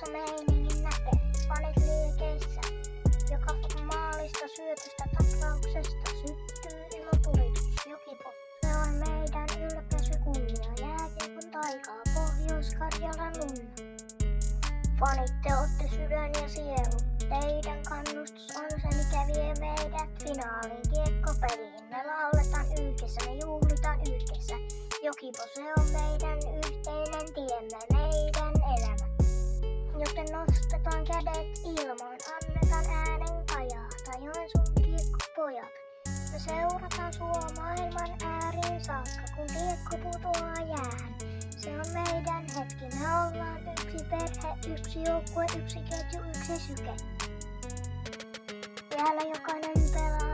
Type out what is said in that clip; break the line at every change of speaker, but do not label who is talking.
Kiekkossa meiningin näkee, fanit liikeissä. Joka maalista, syötöstä, taklauksesta syttyy iloturitus. Jokipo, se on meidän ylpeys ja kunnia. Jääkiekon taikaa, Pohjois-Karjalan lunna. Fanit, te ootte sydän ja sielu. Teidän kannustus on se, mikä vie meidät finaaliin kiekkopeliin. Me lauletaan yhdessä, me juhlitaan yhdessä. Jokipo, se on meidän yhteinen tiemme, meidän elämä. Joten nostetaan kädet ilmoin, annetaan äänen kajahtaa. Joensuun kiekkopojat, me seurataan sua maailman ääriin saakka, kun kiekko putoaa jäähän. Se on meidän hetki, me ollaan yksi perhe, yksi joukkue, yksi ketju, yksi syke. Täällä jokainen pelaa